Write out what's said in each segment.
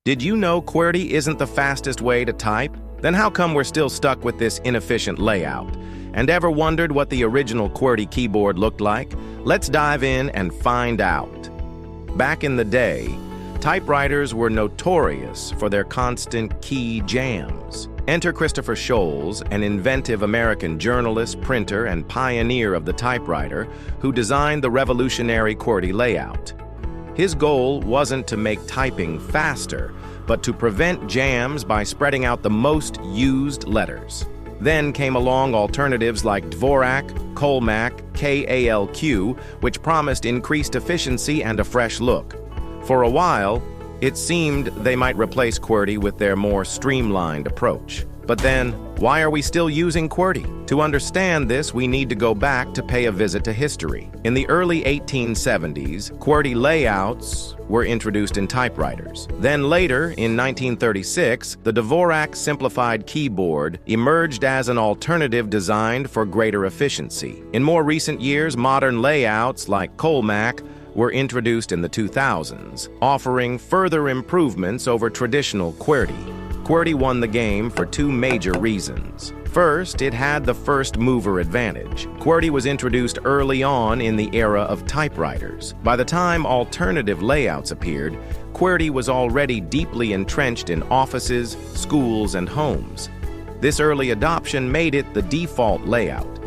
Did you know QWERTY isn't the fastest way to type? Then how come we're still stuck with this inefficient layout? And ever wondered what the original QWERTY keyboard looked like? Let's dive in and find out. Back in the day, typewriters were notorious for their constant key jams. Enter Christopher Sholes, an inventive American journalist, printer, and pioneer of the typewriter, who designed the revolutionary QWERTY layout. His goal wasn't to make typing faster, but to prevent jams by spreading out the most used letters. Then came along alternatives like Dvorak, Colmac, KALQ, which promised increased efficiency and a fresh look. For a while, it seemed they might replace QWERTY with their more streamlined approach. But then, why are we still using QWERTY? To understand this, we need to go back to pay a visit to history. In the early 1870s, QWERTY layouts were introduced in typewriters. Then later, in 1936, the Dvorak simplified keyboard emerged as an alternative designed for greater efficiency. In more recent years, modern layouts like Colmac were introduced in the 2000s, offering further improvements over traditional QWERTY. QWERTY won the game for two major reasons. First, it had the first mover advantage. QWERTY was introduced early on in the era of typewriters. By the time alternative layouts appeared, QWERTY was already deeply entrenched in offices, schools, and homes. This early adoption made it the default layout.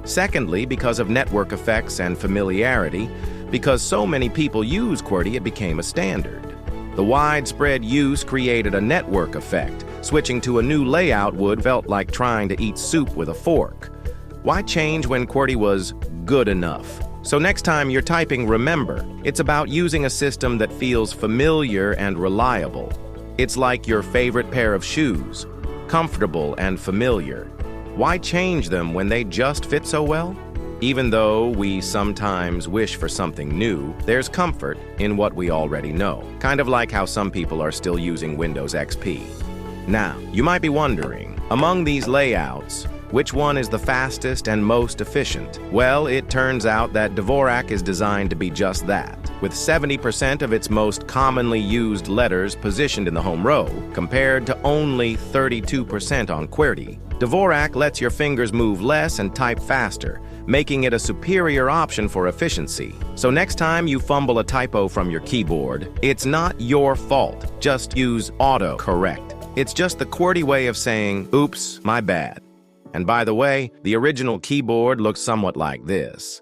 Secondly, because of network effects and familiarity, because so many people use QWERTY, it became a standard. The widespread use created a network effect. Switching to a new layout would felt like trying to eat soup with a fork. Why change when QWERTY was good enough? So next time you're typing, remember, it's about using a system that feels familiar and reliable. It's like your favorite pair of shoes, comfortable and familiar. Why change them when they just fit so well? Even though we sometimes wish for something new, there's comfort in what we already know. Kind of like how some people are still using Windows XP. Now, you might be wondering, among these layouts, which one is the fastest and most efficient? Well, it turns out that Dvorak is designed to be just that. With 70% of its most commonly used letters positioned in the home row, compared to only 32% on QWERTY, Dvorak lets your fingers move less and type faster, making it a superior option for efficiency. So next time you fumble a typo from your keyboard, it's not your fault. Just use autocorrect. It's just the QWERTY way of saying, oops, my bad. And by the way, the original keyboard looks somewhat like this.